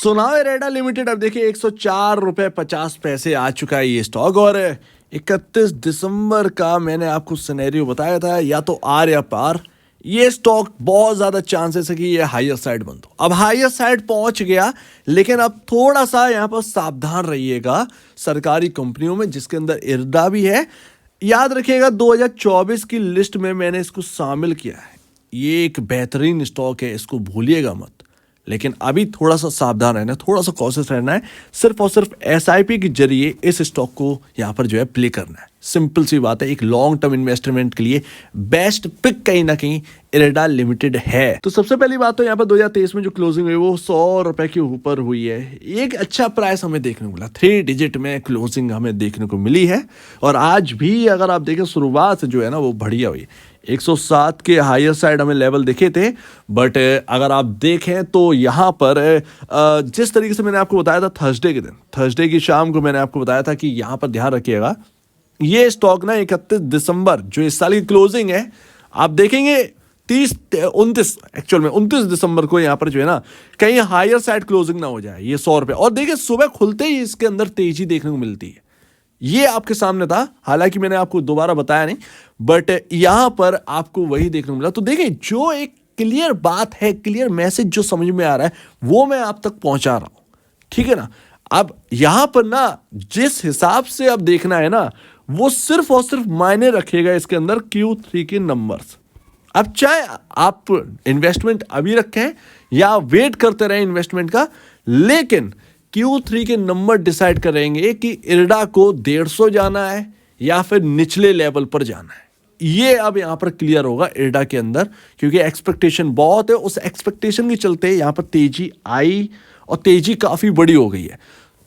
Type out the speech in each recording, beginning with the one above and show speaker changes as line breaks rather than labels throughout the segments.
सुनाओ इरेडा लिमिटेड अब देखिए 104 रुपये 50 पैसे आ चुका है ये स्टॉक। और 31 दिसंबर का मैंने आपको सिनेरियो बताया था, या तो आर या पार। ये स्टॉक बहुत ज्यादा चांसेस है कि ये हायर साइड बंद हो। अब हायर साइड पहुंच गया, लेकिन अब थोड़ा सा यहां पर सावधान रहिएगा सरकारी कंपनियों में जिसके अंदर इरडा भी है। याद रखिएगा 2024 की लिस्ट में मैंने इसको शामिल किया है। ये एक बेहतरीन स्टॉक है, इसको भूलिएगा मत। लेकिन अभी थोड़ा सा सावधान रहना है, थोड़ा सा कॉशियस रहना है। सिर्फ और सिर्फ एसआईपी के जरिए इस स्टॉक को यहां पर जो है प्ले करना है। सिंपल सी बात है, एक लॉन्ग टर्म इन्वेस्टमेंट के लिए बेस्ट पिक कहीं ना कहीं इरेडा लिमिटेड है। तो सबसे पहली बात तो यहाँ पर 2023 में जो क्लोजिंग हुई वो 100 रुपए के ऊपर हुई है। एक अच्छा प्राइस हमें देखने को मिला, 3 डिजिट में क्लोजिंग हमें देखने को मिली है। और आज भी अगर आप देखें शुरुआत जो है ना वो बढ़िया हुई। 107 के हायर साइड हमें लेवल दिखे थे, बट अगर आप देखें तो यहाँ पर जिस तरीके से मैंने आपको बताया था थर्सडे की शाम को मैंने आपको बताया था कि यहाँ पर ध्यान रखिएगा ये स्टॉक ना 31 दिसंबर जो इस साल की क्लोजिंग है, आप देखेंगे 29 दिसंबर को यहाँ पर जो है ना कहीं हायर साइड क्लोजिंग ना हो जाए ये 100 रुपए। और देखिए सुबह खुलते ही इसके अंदर तेजी देखने को मिलती है। ये आपके सामने था, हालांकि मैंने आपको दोबारा बताया नहीं, बट यहां पर आपको वही देखने को मिला। तो देखिए जो एक क्लियर बात है, क्लियर मैसेज जो समझ में आ रहा है वो मैं आप तक पहुंचा रहा हूं, ठीक है ना। अब यहां पर ना जिस हिसाब से अब देखना है ना वो सिर्फ और सिर्फ मायने रखेगा इसके अंदर Q3 के नंबर्स। अब चाहे आप इन्वेस्टमेंट अभी रखें या वेट करते रहे इन्वेस्टमेंट का, लेकिन Q3 के नंबर डिसाइड करेंगे कि इरडा को 150 जाना है या फिर निचले लेवल पर जाना है। ये अब यहां पर क्लियर होगा इरडा के अंदर, क्योंकि एक्सपेक्टेशन बहुत है। उस एक्सपेक्टेशन के चलते यहां पर तेजी आई और तेजी काफी बड़ी हो गई है।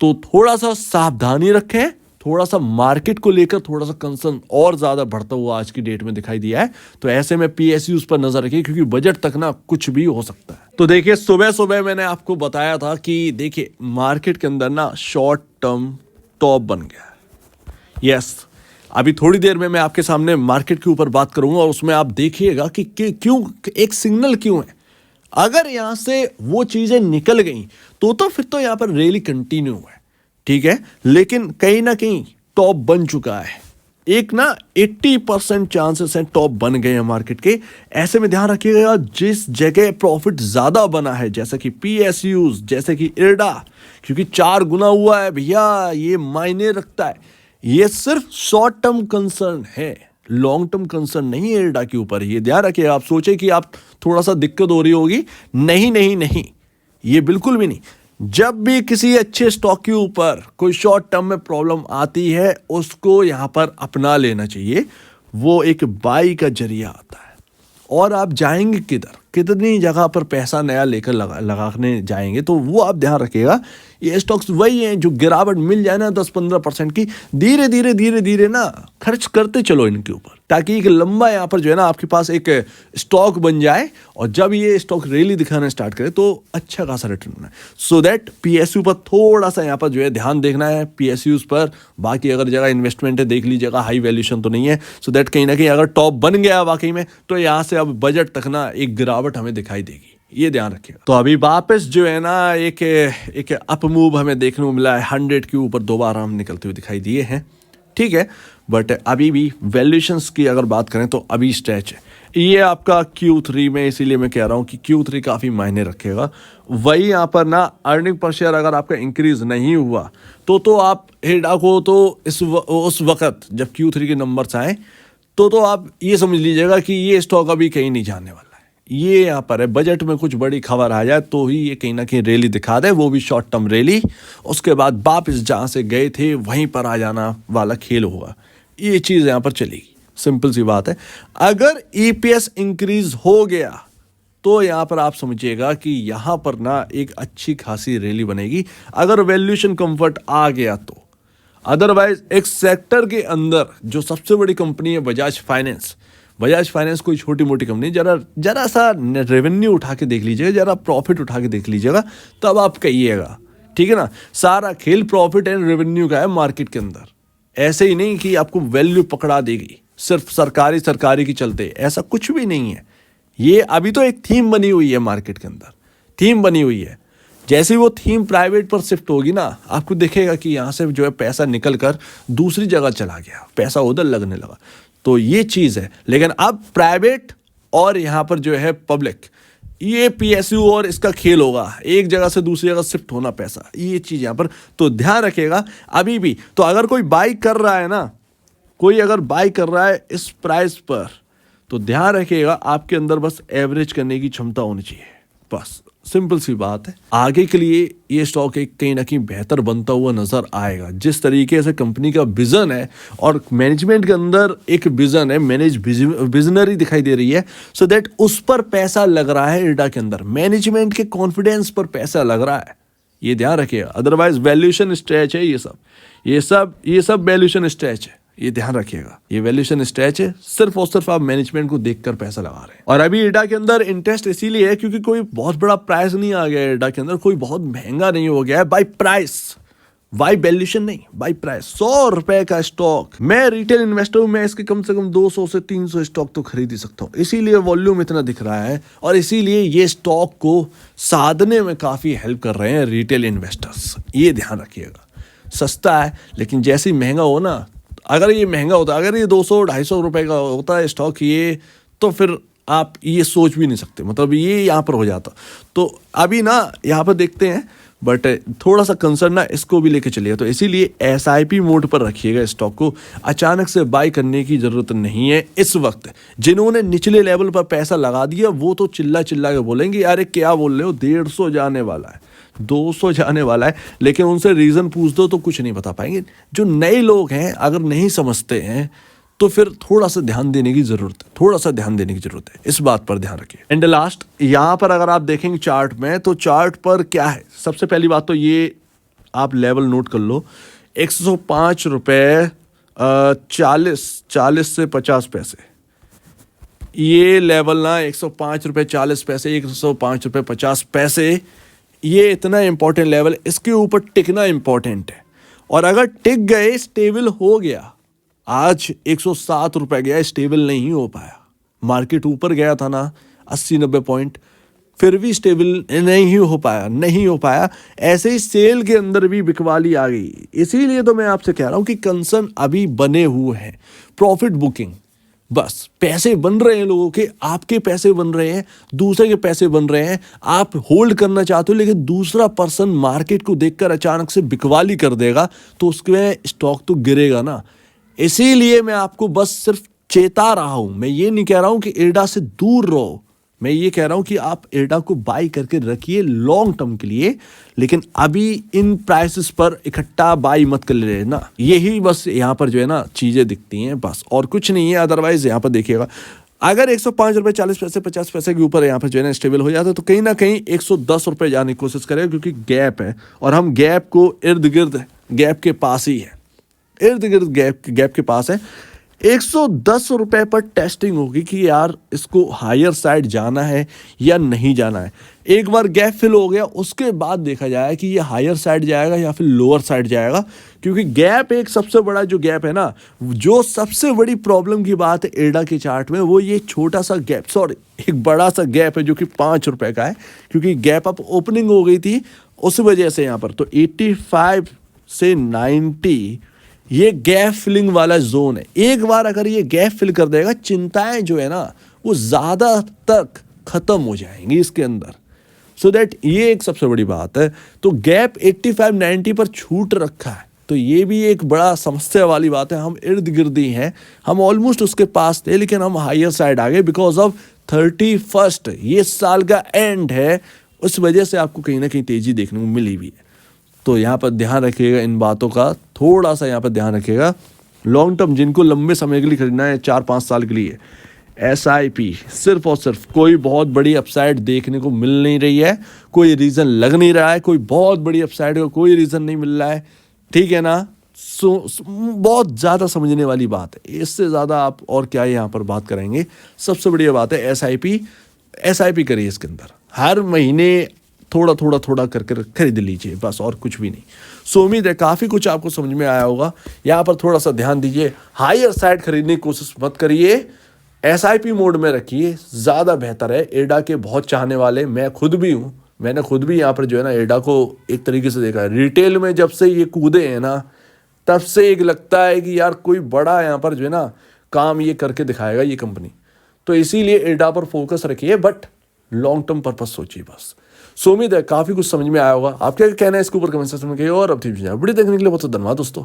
तो थोड़ा सा सावधानी रखें, थोड़ा सा मार्केट को लेकर थोड़ा सा कंसर्न और ज्यादा बढ़ता हुआ आज की डेट में दिखाई दिया है। तो ऐसे में पीएसयूज पर नजर रखिए, क्योंकि बजट तक ना कुछ भी हो सकता है। तो देखिए सुबह सुबह मैंने आपको बताया था कि देखिए मार्केट के अंदर ना शॉर्ट टर्म टॉप बन गया है। यस, अभी थोड़ी देर में मैं आपके सामने मार्केट के ऊपर बात करूंगा और उसमें आप देखिएगा कि क्यों एक सिग्नल क्यों है। अगर यहां से वो चीजें निकल गई तो फिर तो यहां पर रैली कंटिन्यू है, ठीक है। लेकिन कहीं ना कहीं टॉप बन चुका है। एक ना 80% चांसेस हैं टॉप बन गए हैं मार्केट के। ऐसे में ध्यान रखिएगा जिस जगह प्रॉफिट ज्यादा बना है, जैसे कि पीएसयूज, जैसे कि इरडा, क्योंकि 4 गुना हुआ है भैया, ये मायने रखता है। ये सिर्फ शॉर्ट टर्म कंसर्न है, लॉन्ग टर्म कंसर्न नहीं है इरडा के ऊपर। ये ध्यान रखिएगा। आप सोचे कि आप थोड़ा सा दिक्कत हो रही होगी, नहीं नहीं नहीं, ये बिल्कुल भी नहीं। जब भी किसी अच्छे स्टॉक के ऊपर कोई शॉर्ट टर्म में प्रॉब्लम आती है उसको यहां पर अपना लेना चाहिए। वो एक बाई का जरिया आता है। और आप जाएंगे किधर, कितनी जगह पर पैसा नया लेकर लगाने जाएंगे, तो वो आप ध्यान रखिएगा। ये स्टॉक्स वही हैं जो गिरावट मिल जाए ना 10-15% की, धीरे धीरे ना खर्च करते चलो इनके ऊपर, ताकि एक लंबा यहाँ पर जो है ना आपके पास एक स्टॉक बन जाए। और जब ये स्टॉक रैली दिखाना स्टार्ट करे तो अच्छा खासा रिटर्न होना है। सो दैट पीएसयू पर थोड़ा सा यहाँ पर जो है ध्यान देखना है, पीएसयूज पर। बाकी अगर जगह इन्वेस्टमेंट है देख लीजिएगा, हाई वैल्यूएशन तो नहीं है। सो दैट कहीं ना कहीं अगर टॉप बन गया वाकई में तो यहाँ से अब बजट तक ना एक गिरावट हमें दिखाई देगी, ये ध्यान रखिएगा। तो अभी वापस जो है ना एक अप मूव हमें देखने को मिला है। 100 के ऊपर दोबारा हम निकलते हुए दिखाई दिए हैं, ठीक है। बट अभी भी वैल्यूएशंस की अगर बात करें तो अभी स्ट्रेच है ये आपका Q3 में, इसीलिए मैं कह रहा हूं कि Q3 काफी मायने रखेगा। वही यहाँ पर ना अर्निंग पर शेयर अगर आपका इंक्रीज नहीं हुआ तो आप इरडा को तो उस वक्त जब Q3 के नंबर्स आए तो आप ये समझ लीजिएगा कि ये स्टॉक अभी कहीं नहीं जाने वाला है। ये यहाँ पर है, बजट में कुछ बड़ी खबर आ जाए तो ही ये कहीं ना कहीं रैली दिखा दे, वो भी शॉर्ट टर्म रैली। उसके बाद वापस जहाँ से गए थे वहीं पर आ जाना वाला खेल होगा। ये चीज़ यहाँ पर चलेगी, सिंपल सी बात है। अगर ईपीएस इंक्रीज हो गया तो यहाँ पर आप समझिएगा कि यहाँ पर ना एक अच्छी खासी रैली बनेगी, अगर वैल्यूएशन कंफर्ट आ गया तो। अदरवाइज एक सेक्टर के अंदर जो सबसे बड़ी कंपनी है बजाज फाइनेंस कोई छोटी मोटी कंपनी, जरा सा रेवेन्यू उठा के देख लीजिएगा, जरा प्रॉफिट उठा के देख लीजिएगा, तब आप कहिएगा, ठीक है ना। सारा खेल प्रॉफिट एंड रेवेन्यू का है मार्केट के अंदर। ऐसे ही नहीं कि आपको वैल्यू पकड़ा देगी सिर्फ सरकारी की चलते, ऐसा कुछ भी नहीं है। ये अभी तो एक थीम बनी हुई है मार्केट के अंदर, थीम बनी हुई है। जैसे ही वो थीम प्राइवेट पर शिफ्ट होगी ना, आपको दिखेगा कि यहाँ से जो है पैसा निकल कर दूसरी जगह चला गया, पैसा उधर लगने लगा। तो ये चीज़ है। लेकिन अब प्राइवेट और यहाँ पर जो है पब्लिक, ये पीएसयू और इसका खेल होगा, एक जगह से दूसरी जगह शिफ्ट होना पैसा, ये चीज़ यहाँ पर तो ध्यान रखिएगा अभी भी। तो अगर कोई बाई कर रहा है ना, कोई अगर बाई कर रहा है इस प्राइस पर, तो ध्यान रखिएगा आपके अंदर बस एवरेज करने की क्षमता होनी चाहिए, बस सिंपल सी बात है। आगे के लिए ये स्टॉक एक कहीं ना कहीं बेहतर बनता हुआ नजर आएगा, जिस तरीके से कंपनी का विजन है और मैनेजमेंट के अंदर एक विजन है, विजनरी दिखाई दे रही है, सो दैट उस पर पैसा लग रहा है इर्डा के अंदर, मैनेजमेंट के कॉन्फिडेंस पर पैसा लग रहा है, ये ध्यान रखिएगा। अदरवाइज वैल्यूएशन स्ट्रेच है, ये सब वैल्यूएशन स्ट्रेच है, ये ध्यान रखिएगा। ये वैल्यूएशन स्ट्रेच है, सिर्फ और सिर्फ आप मैनेजमेंट को देखकर पैसा लगा रहे हैं। और अभी इर्डा के अंदर इंटरेस्ट इसीलिए है क्योंकि कोई बहुत बड़ा प्राइस नहीं आ गया है इर्डा के अंदर, कोई बहुत महंगा नहीं हो गया है बाय प्राइस, बाय वैल्यूएशन नहीं, बाय प्राइस। 100 रुपए का स्टॉक, मैं रिटेल इन्वेस्टर हूं, मैं इसके कम से कम 200 से 300 स्टॉक तो खरीद ही सकता हूं, इसीलिए वॉल्यूम इतना दिख रहा है और इसीलिए ये स्टॉक को साधने में काफी हेल्प कर रहे हैं रिटेल इन्वेस्टर्स, ये ध्यान रखिएगा। सस्ता है, लेकिन जैसे ही महंगा हो ना, अगर ये महंगा होता, अगर ये 200-250 रुपए का होता है स्टॉक ये, तो फिर आप ये सोच भी नहीं सकते, मतलब ये यहाँ पर हो जाता। तो अभी ना यहाँ पर देखते हैं, बट थोड़ा सा कंसर्न ना इसको भी लेके चलिएगा। तो इसीलिए एसआईपी मोड पर रखिएगा स्टॉक को, अचानक से बाई करने की ज़रूरत नहीं है इस वक्त। जिन्होंने निचले लेवल पर पैसा लगा दिया वो तो चिल्ला चिल्ला के बोलेंगे अरे क्या बोल रहे हो, 150 जाने वाला है, 200 जाने वाला है, लेकिन उनसे रीज़न पूछ दो तो कुछ नहीं बता पाएंगे। जो नए लोग हैं अगर नहीं समझते हैं तो फिर थोड़ा सा ध्यान देने की ज़रूरत है, थोड़ा सा ध्यान देने की ज़रूरत है, इस बात पर ध्यान रखिए। एंड लास्ट यहाँ पर अगर आप देखेंगे चार्ट में, तो चार्ट पर क्या है, सबसे पहली बात तो ये आप लेवल नोट कर लो, 105 रुपये 40 से 50 पैसे, ये लेवल ना 105 रुपये 40 पैसे, 105 रुपये 50 पैसे, ये इतना इंपॉर्टेंट लेवल, इसके ऊपर टिकना इंपॉर्टेंट है। और अगर टिक गए, स्टेबल हो गया, आज 107 रुपए गया, स्टेबल नहीं हो पाया, मार्केट ऊपर गया था ना 80-90 पॉइंट, फिर भी स्टेबल नहीं हो पाया। ऐसे ही सेल के अंदर भी बिकवाली आ गई। इसीलिए तो मैं आपसे कह रहा हूं कि कंसर्न अभी बने हुए हैं, प्रॉफिट बुकिंग, बस पैसे बन रहे हैं लोगों के, आपके पैसे बन रहे हैं, दूसरे के पैसे बन रहे हैं, आप होल्ड करना चाहते हो, लेकिन दूसरा पर्सन मार्केट को देखकर अचानक से बिकवाली कर देगा तो उसके स्टॉक तो गिरेगा ना। इसीलिए मैं आपको बस सिर्फ चेता रहा हूं, मैं ये नहीं कह रहा हूं कि इर्डा से दूर रहो, मैं ये कह रहा हूं कि आप इर्डा को बाई करके रखिए लॉन्ग टर्म के लिए, लेकिन अभी इन प्राइसेस पर इकट्ठा बाई मत कर ले ना। यही बस यहाँ पर जो है ना चीज़ें दिखती हैं, बस और कुछ नहीं है। अदरवाइज यहाँ पर देखिएगा, अगर 105 रुपये 40 पैसे 50 पैसे के ऊपर यहाँ पर जो है ना स्टेबल हो जाता है, तो कहीं ना कहीं 110 रुपये जाने की कोशिश करेगा, क्योंकि गैप है और हम गैप को इर्द गिर्द गैप के पास ही है, इर्द गिर्द गैप के पास है। 110 रुपए पर टेस्टिंग होगी कि यार इसको हायर साइड जाना है या नहीं जाना है। एक बार गैप फिल हो गया, उसके बाद देखा जाएगा कि ये हायर साइड जाएगा या फिर लोअर साइड जाएगा, क्योंकि गैप एक सबसे बड़ा जो गैप है ना, जो सबसे बड़ी प्रॉब्लम की बात है इर्डा के चार्ट में, वो ये छोटा सा गैप, सॉरी एक बड़ा सा गैप है जो कि 5 रुपए का है, क्योंकि गैप अप ओपनिंग हो गई थी उस वजह से। यहाँ पर तो 85 से 90 ये गैप फिलिंग वाला जोन है। एक बार अगर ये गैप फिल कर देगा, चिंताएं जो है ना वो ज़्यादा तक ख़त्म हो जाएंगी इसके अंदर, सो दैट ये एक सबसे बड़ी बात है। तो गैप 85-90 पर छूट रखा है, तो ये भी एक बड़ा समस्या वाली बात है। हम इर्द गिर्द ही हैं, हम ऑलमोस्ट उसके पास थे, लेकिन हम हायर साइड आ गए बिकॉज ऑफ 31st, ये साल का एंड है, उस वजह से आपको कहीं ना कहीं तेज़ी देखने को मिली भी है। तो यहाँ पर ध्यान रखिएगा इन बातों का, थोड़ा सा यहाँ पर ध्यान रखिएगा। लॉन्ग टर्म जिनको लंबे समय के लिए खरीदना है, 4-5 साल के लिए, एसआईपी सिर्फ और सिर्फ, कोई बहुत बड़ी अपसाइड देखने को मिल नहीं रही है, कोई रीज़न लग नहीं रहा है, कोई बहुत बड़ी अपसाइड का कोई रीज़न नहीं मिल रहा है, ठीक है ना। बहुत ज़्यादा समझने वाली बात है, इससे ज़्यादा आप और क्या यहाँ पर बात करेंगे। सबसे बढ़िया बात है एसआईपी करिए, इसके अंदर हर महीने थोड़ा करके खरीद लीजिए, बस और कुछ भी नहीं। सो उम्मीद है काफ़ी कुछ आपको समझ में आया होगा। यहाँ पर थोड़ा सा ध्यान दीजिए, हायर साइड खरीदने की कोशिश मत करिए, एसआईपी मोड में रखिए, ज़्यादा बेहतर है। इर्डा के बहुत चाहने वाले मैं खुद भी हूँ, मैंने खुद भी यहाँ पर जो है ना एडा को एक तरीके से देखा है। रिटेल में जब से ये कूदे हैं ना, तब से एक लगता है कि यार कोई बड़ा यहाँ पर जो है ना काम ये करके दिखाएगा ये कंपनी। तो इसीलिए एडा पर फोकस रखिए, बट लॉन्ग टर्म पर्पज सोचिए बस। सो उम्मीद है काफी कुछ समझ में आया होगा। आप क्या कहना है इसके ऊपर कमेंट सेक्शन में कहिए, और अब बड़ी देखने के लिए बहुत धन्यवाद दोस्तों।